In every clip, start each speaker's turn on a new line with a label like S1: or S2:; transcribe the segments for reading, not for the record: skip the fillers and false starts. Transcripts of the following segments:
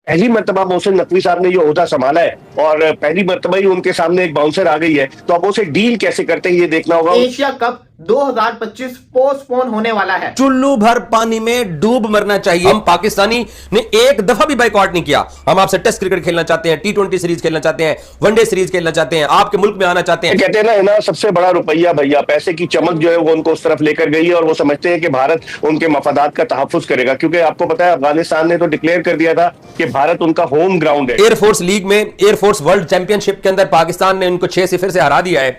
S1: पहली मर्तबा मोहसिन नकवी साहब ने ये ओहदा संभाला है और पहली मर्तबा ही उनके सामने एक बाउंसर आ गई है, तो अब उसे डील कैसे करते हैं ये देखना होगा।
S2: एशिया कप 2025 पोस्टपोन होने वाला है।
S3: चुल्लू भर पानी में डूब मरना चाहिए। हम पाकिस्तानी ने एक दफा भी बाइकआउट नहीं किया। हम आपसे टेस्ट क्रिकेट खेलना चाहते हैं, T20 सीरीज खेलना चाहते हैं, वनडे सीरीज खेलना चाहते हैं, आपके मुल्क में आना चाहते हैं।
S1: कहते हैं ना सबसे बड़ा रुपया भैया, पैसे की चमक जो है वो उनको उस तरफ लेकर गई है और वो समझते हैं कि भारत उनके मफादात का तहफ्फुज करेगा, क्योंकि आपको पता है अफगानिस्तान ने तो डिक्लेयर कर दिया था कि भारत उनका होम ग्राउंड है।
S3: एयरफोर्स लीग में, एयरफोर्स वर्ल्ड चैंपियनशिप के अंदर पाकिस्तान ने उनको 6-0 से हरा दिया है,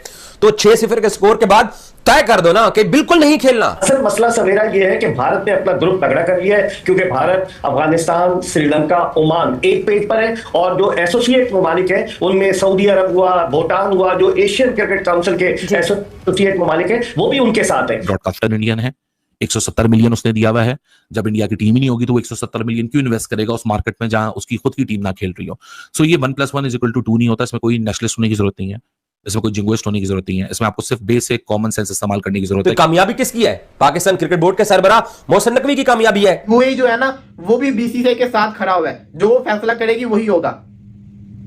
S3: तो 6-0 के स्कोर के बाद तय कर दो ना कि बिल्कुल नहीं खेलना।
S1: असल मसला सवेरा यह है कि भारत ने अपना ग्रुप तगड़ा कर लिया है, क्योंकि भारत, अफगानिस्तान, श्रीलंका, ओमान एक पेज पर है और जो एसोसिएट ममालिक है उनमें सऊदी अरब हुआ, भूटान हुआ, जो एशियन क्रिकेट काउंसिल के एसोसिएट ममालिक है वो भी उनके साथ है।
S4: ब्रॉडकास्टर इंडियन है, 170 मिलियन उसने दिया हुआ है। जब इंडिया की टीम ही नहीं होगी तो वो 170 मिलियन क्यों इन्वेस्ट करेगा उस मार्केट में जहां उसकी खुद की टीम ना खेल रही हो। सो ये 1+1 = 2 नहीं होता। इसमें कोई नेशनलिस्ट होने की जरूरत नहीं है, इसमें कोई जिंगोइस्ट होने की जरूरत नहीं है। इसमें आपको सिर्फ बेसिक कॉमन सेंस इस्तेमाल करने की जरूरत है।
S3: कामयाबी किसकी है? पाकिस्तान क्रिकेट बोर्ड के सरबराह मोहसिन नकवी की कामयाबी है।
S2: यूएई जो है ना वो भी बीसीसीआई के साथ खड़ा हुआ है, जो वो फैसला करेगी वही होगा,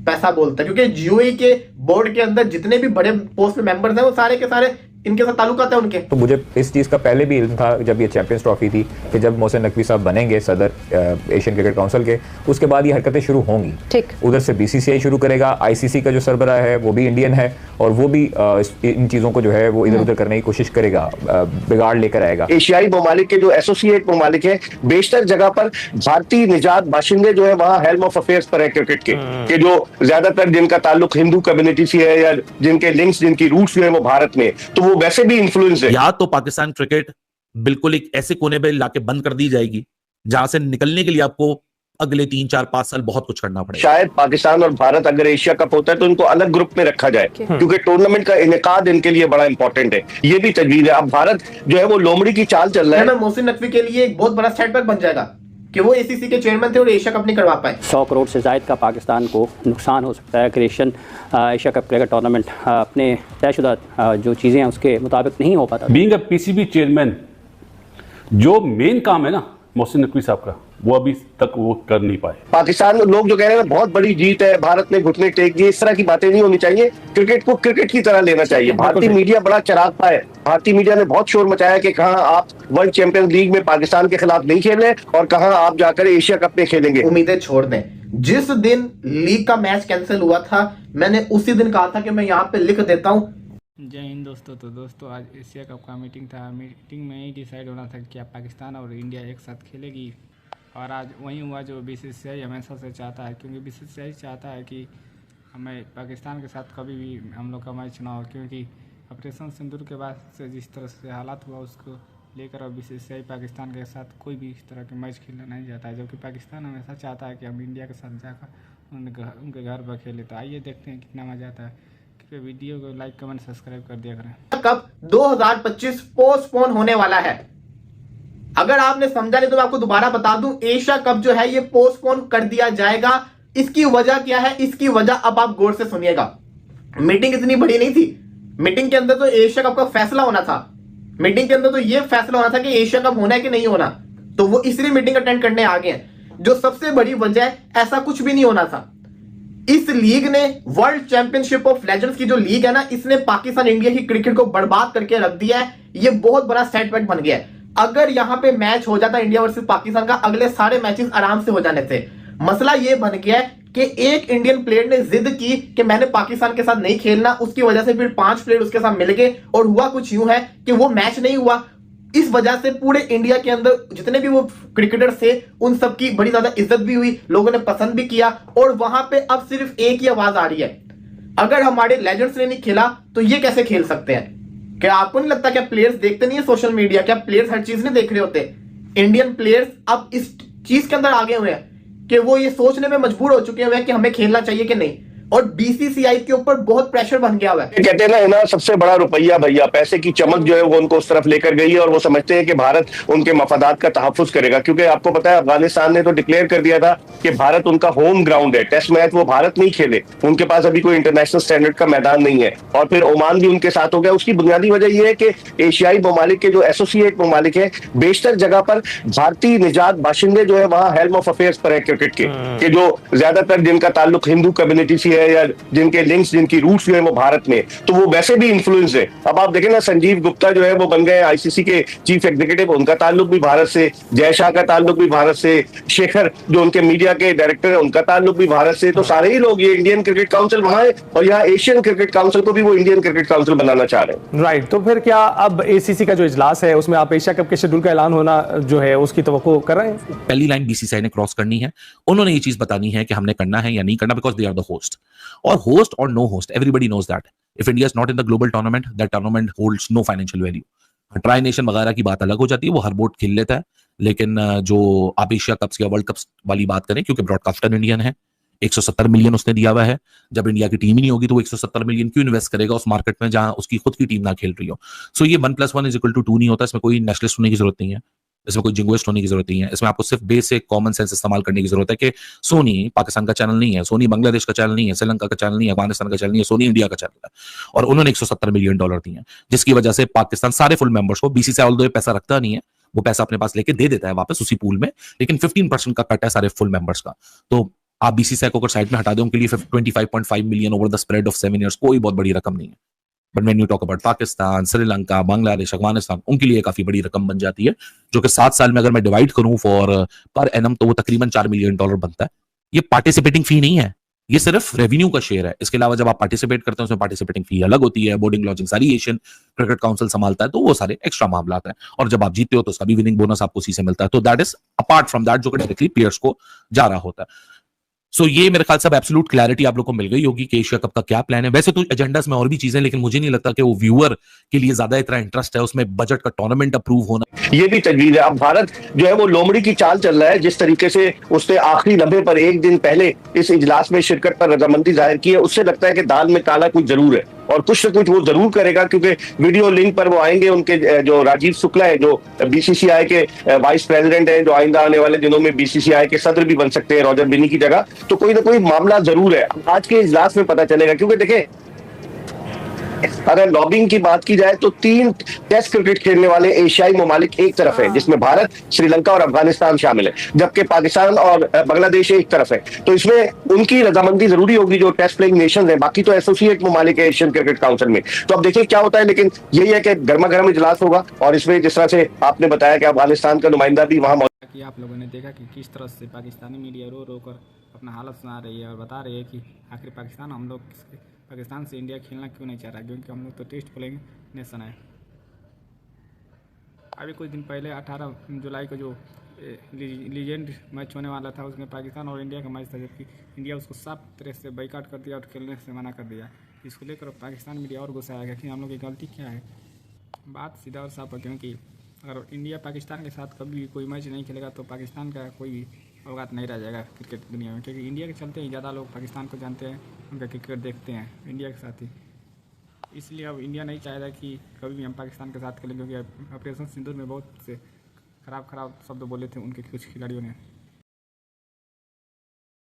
S2: पैसा बोलता है। क्योंकि यूएई के बोर्ड के अंदर जितने भी बड़े पोस्ट मेंबर्स हैं वो सारे के सारे इनके साथ ताल्लुकात है उनके।
S5: तो मुझे इस चीज़ का पहले भी इल्म था जब ये चैंपियंस ट्रॉफी थी कि जब मोहसिन नकवी साहब बनेंगे सदर एशियन क्रिकेट काउंसिल के, उसके बाद ये हरकतें शुरू होंगी।
S6: ठीक,
S5: उधर से बीसीसीआई शुरू करेगा, आईसीसी का जो सरबराह है वो भी इंडियन है और वो भी इन चीज़ों को जो है वो इधर उधर करने की कोशिश करेगा, बिगाड़ लेकर आएगा।
S1: एशियाई ममालिक के जो एसोसिएट ममालिक है, बेशतर जगह पर भारतीय निजात बाशिंदे जो है वहाँ हेल्म ऑफ अफेयर्स पर है क्रिकेट के जो ज्यादातर जिनका ताल्लुक हिंदू कम्युनिटी से है या जिनके लिंक्स, जिनकी रूट्स जो है वो भारत में, तो वो वैसे भी इन्फ्लुएंस है।
S4: या तो पाकिस्तान क्रिकेट बिल्कुल एक ऐसे कोने पे लाके बंद कर दी जाएगी जहां से निकलने के लिए आपको अगले 3-4-5 साल बहुत कुछ करना पड़ेगा।
S1: शायद पाकिस्तान और भारत अगर एशिया कप होता है तो इनको अलग ग्रुप में रखा जाए, क्योंकि टूर्नामेंट का इनेकाद इनके लिए बड़ा इंपॉर्टेंट है। ये भी तजवीज है। अब भारत जो है वो लोमड़ी की चाल चल रहा है।
S2: मोहसिन नकवी के लिए एक बहुत बड़ा सेटबैक बन जाएगा कि वो एसीसी के चेयरमैन थे और एशिया कप नहीं करवा पाए।
S7: 100 करोड़ से जायद का पाकिस्तान को नुकसान हो सकता है। Creation Asia cup cricket tournament अपने तयशुदा जो चीज़ें हैं उसके मुताबिक नहीं हो पाता।
S8: बीइंग अ पीसीबी चेयरमैन जो मेन काम है ना मोहसिन नकवी साहब का, वो अभी तक वो कर नहीं पाए।
S1: पाकिस्तान लोग जो कह रहे हैं बहुत बड़ी जीत है, भारत ने घुटने टेक दिए, इस तरह की बातें नहीं होनी चाहिए। क्रिकेट को क्रिकेट की तरह लेना चाहिए। भारतीय मीडिया बड़ा चरागता है। भारतीय मीडिया ने बहुत शोर मचाया कि कहां आप वर्ल्ड चैंपियंस लीग में पाकिस्तान के खिलाफ नहीं खेल रहे और कहां आप जाकर एशिया कप में खेलेंगे।
S2: उम्मीदें छोड़ दें। जिस दिन लीग का मैच कैंसिल हुआ था मैंने उसी दिन कहा था कि मैं यहाँ पे लिख देता हूँ।
S9: जय हिंद दोस्तों। तो दोस्तों आज एशिया कप का मीटिंग था। मीटिंग में ही डिसाइड होना था कि क्या पाकिस्तान और इंडिया एक साथ खेलेगी, और आज वही हुआ जो बीसीसीआई हमेशा से चाहता है। क्योंकि बीसीसीआई चाहता है कि हमें पाकिस्तान के साथ कभी भी हम लोग का मैच ना हो, क्योंकि ऑपरेशन सिंदूर के बाद से जिस तरह से हालात हुआ उसको लेकर अब बीसीसीआई पाकिस्तान के साथ कोई भी इस तरह के मैच खेलना नहीं चाहता है, जबकि पाकिस्तान हमेशा चाहता है कि हम इंडिया के साथ जाकर उनके घर पर खेले। तो आइए देखते हैं कितना मजा आता है। वीडियो को लाइक कमेंट सब्सक्राइब कर दिया करें।
S2: कप 2025 पोस्टपोन होने वाला है। अगर आपने समझा नहीं तो मैं आपको दोबारा बता दूं, एशिया कप जो है ये पोस्टपोन कर दिया जाएगा। इसकी वजह क्या है? इसकी वजह अब आप गौर से सुनिएगा। मीटिंग इतनी बड़ी नहीं थी। मीटिंग के अंदर तो एशिया कप का फैसला होना था। मीटिंग के अंदर तो ये फैसला होना था कि एशिया कप होना है कि नहीं होना, तो वो इसलिए मीटिंग अटेंड करने आ गए हैं। जो सबसे बड़ी वजह है, ऐसा कुछ भी नहीं होना था। इस लीग ने, वर्ल्ड चैंपियनशिप ऑफ लेजेंड्स की जो लीग है ना, इसने पाकिस्तान इंडिया की क्रिकेट को बर्बाद करके रख दिया है। ये बहुत बड़ा सेटबैक बन गया है। अगर यहां पे मैच हो जाता इंडिया वर्सेस पाकिस्तान का, अगले सारे मैचेस आराम से हो जाने थे। मसला ये बन गया है कि एक इंडियन प्लेयर ने जिद की कि मैंने पाकिस्तान के साथ नहीं खेलना, उसकी वजह से फिर 5 प्लेयर उसके साथ मिल गए और हुआ कुछ यूं है कि वो मैच नहीं हुआ। इस वजह से पूरे इंडिया के अंदर जितने भी वो क्रिकेटर्स थे उन सबकी बड़ी ज्यादा इज्जत भी हुई, लोगों ने पसंद भी किया, और वहां पे अब सिर्फ एक ही आवाज आ रही है, अगर हमारे लेजेंड्स ने नहीं खेला तो ये कैसे खेल सकते हैं? क्या आपको नहीं लगता? क्या प्लेयर्स देखते नहीं है सोशल मीडिया? क्या प्लेयर्स हर चीज नहीं देख रहे होते? इंडियन प्लेयर्स अब इस चीज के अंदर आगे हुए हैं कि वो ये सोचने में मजबूर हो चुके हैं कि हमें खेलना चाहिए कि नहीं। और बीसीसीआई के ऊपर बहुत प्रेशर बन गया हुआ है।
S1: कहते हैं ना सबसे बड़ा रुपया भैया, पैसे की चमक जो है वो उनको उस तरफ लेकर गई है और वो समझते हैं कि भारत उनके मफादात का तहफ्फुज करेगा। क्योंकि आपको पता है अफगानिस्तान ने तो डिक्लेयर कर दिया था कि भारत उनका होम ग्राउंड है, टेस्ट मैच वो भारत नहीं खेले, उनके पास अभी कोई इंटरनेशनल स्टैंडर्ड का मैदान नहीं है। और फिर ओमान भी उनके साथ हो गया। उसकी बुनियादी वजह यह है कि एशियाई ममालिक के जो एसोसिएट ममालिक है, बेशतर जगह पर भारतीय निजात बाशिंदे जो है वहां हेल्म ऑफ अफेयर्स पर है क्रिकेट के जो ज्यादातर जिनका ताल्लुक हिंदू कम्युनिटी से है या जिनके लिंक्स जिनकी रूट्स जो है वो भारत में, तो वो वैसे भी इन्फ्लुएंस है। अब आप देखें ना, संजीव गुप्ता जो है वो बन गए आईसीसी के चीफ एग्जीक्यूटिव, उनका ताल्लुक भी भारत से, जय शाह का ताल्लुक भी भारत से, शेखर जो उनके मीडिया के डायरेक्टर है उनका ताल्लुक भी भारत से। तो सारे ही लोग, ये इंडियन क्रिकेट काउंसिल वहां है और यहाँ एशियन क्रिकेट काउंसिल को भी वो इंडियन क्रिकेट काउंसिल बनाना चाह रहे हैं।
S6: राइट, तो फिर क्या अब एसीसी का जो इजलास है उसमें आप एशिया कप के शेड्यूल का ऐलान होना जो है उसकी तवक्को कर रहे हैं?
S4: पहली लाइन बीसीसीआई ने क्रॉस करनी है, उन्होंने ये चीज बतानी है कि हमने करना है या नहीं करना, because they are the host. और होस्ट और no host, everybody knows that if India is not in the global tournament, that tournament holds no financial value. Tri nation वगैरह की बात अलग हो जाती है, वो हर बोर्ड खेल लेता है, लेकिन जो आप एशिया कप्स या वर्ल्ड कप्स वाली बात करें, क्योंकि ब्रॉडकास्टर इंडियन है, 170 मिलियन उसने दिया हुआ है। जब इंडिया की टीम ही नहीं होगी तो वो 170 मिलियन क्यों इन्वेस्ट करेगा उस मार्केट में जहां उसकी खुद की टीम ना खेल रही हो। सो ये 1+1 = 2 नहीं होता, इसमें कोई नेशनलिस्ट होने की जरूरत नहीं है, इसमें कोई जिंगुइस्ट होने की जरूरत नहीं है। इसमें आपको सिर्फ बेसिक कॉमन सेंस इस्तेमाल करने की जरूरत है कि सोनी पाकिस्तान का चैनल नहीं है, सोनी बांग्लादेश का चैनल नहीं है, श्रीलंका का चैनल नहीं है, अफगानिस्तान का चैनल नहीं है, सोनी इंडिया का चैनल है। और उन्होंने $170 मिलियन दिए हैं, जिसकी वजह से पाकिस्तान सारे फुल मेंबर्स को, बीसीसीआई ऑल्दो पैसा रखता नहीं है, वो पैसा अपने पास लेके दे देता है वापस उसी पूल में, लेकिन 15% का कट है सारे फुल मेंबर्स का। तो आप बीसीसीआई को अगर साइड में हटा दें, उनके लिए 25.5 million over the spread of 7 years कोई बहुत बड़ी रकम नहीं है। But when you talk about Pakistan, Sri Lanka, Bangladesh, Afghanistan, उनके लिए काफी बड़ी रकम बन जाती है, जो कि 7 साल में अगर मैं डिवाइड करूं फॉर पर एनम तो वो तकरीबन $4 मिलियन बनता है। ये पार्टिसिपेटिंग फी नहीं है, ये सिर्फ रेवेन्यू का शेयर है। इसके अलावा जब आप पार्टिसिपेट करते हैं उसमें पार्टिसिपेटिंग फी अलग होती है, बोर्डिंग लॉजिंग सारी एशियन क्रिकेट काउंसिल संभालता है, तो वो सारे एक्स्ट्रा मामला हैं। और जब आप जीतते हो तो उसका भी विनिंग बोनस आपको उसी से मिलता है। तो that is apart from that, जो कि डायरेक्टली प्लेयर्स को जा रहा होता है। सो ये मेरे ख्याल से एब्सोल्यूट क्लैरिटी आप लोग को मिल गई होगी कि एशिया कप का क्या प्लान है। वैसे तो एजेंडास में और भी चीजें, लेकिन मुझे नहीं लगता कि वो व्यूअर के लिए ज्यादा इतना इंटरेस्ट है उसमें बजट का टूर्नामेंट अप्रूव होना।
S1: ये भी तजवीज है। अब भारत जो है वो लोमड़ी की चाल चल रहा है, जिस तरीके से उसने आखिरी लम्हे पर एक दिन पहले इस इजलास में शिरकत पर रजामंदी जाहिर की है, उससे लगता है कि दाल में काला कुछ जरूर है और कुछ न कुछ वो जरूर करेगा। क्योंकि वीडियो लिंक पर वो आएंगे, उनके जो राजीव शुक्ला है जो बीसीसीआई के वाइस प्रेसिडेंट है, जो आइंदा आने वाले दिनों में बीसीसीआई के सदर भी बन सकते हैं रॉजर बिनी की जगह, तो कोई ना कोई मामला जरूर है। आज के इजलास में पता चलेगा। क्योंकि देखें, अगर लॉबिंग की बात की जाए तो 3 टेस्ट क्रिकेट खेलने वाले एशियाई ममालिक एक तरफ है, जिसमें भारत, श्रीलंका और अफगानिस्तान शामिल है, जबकि पाकिस्तान और बांग्लादेश एक तरफ है। तो इसमें उनकी रजामंदी जरूरी होगी जो टेस्ट प्लेइंग नेशन है। बाकी तो एसोसिएट ममालिक है एशियन क्रिकेट काउंसिल में। तो अब देखिए क्या होता है, लेकिन यही है कि गर्मा गर्म इजलास होगा और इसमें जिस तरह से आपने बताया कि अफगानिस्तान का नुमाइंदा भी वहां
S9: कि आप लोगों ने देखा कि किस तरह से पाकिस्तानी मीडिया रो रो कर अपना हालत सुना रही है और बता रही है कि आखिर पाकिस्तान हम लोग पाकिस्तान से इंडिया खेलना क्यों नहीं चाह रहा, क्योंकि हम लोग तो टेस्ट प्लेइंग नेशन है। अभी कुछ दिन पहले 18 जुलाई को जो लीजेंड मैच होने वाला था उसमें पाकिस्तान और इंडिया का मैच था, जबकि इंडिया उसको साफ तरह से बाइकाट कर दिया और खेलने से मना कर दिया। इसको लेकर पाकिस्तान मीडिया और गुस्सा आएगा कि हम लोग की गलती क्या है। बात सीधा और साफ है, क्योंकि अगर इंडिया पाकिस्तान के साथ कभी कोई मैच नहीं खेलेगा तो पाकिस्तान का कोई भी अवकात नहीं रह जाएगा क्रिकेट दुनिया में, क्योंकि इंडिया के चलते ही ज़्यादा लोग पाकिस्तान को जानते हैं, उनका क्रिकेट देखते हैं इंडिया के साथ ही। इसलिए अब इंडिया नहीं चाहेगा कि कभी भी हम पाकिस्तान के साथ खेलें, क्योंकि ऑपरेशन सिंदूर में बहुत से खराब शब्द बोले थे उनके कुछ खिलाड़ियों ने।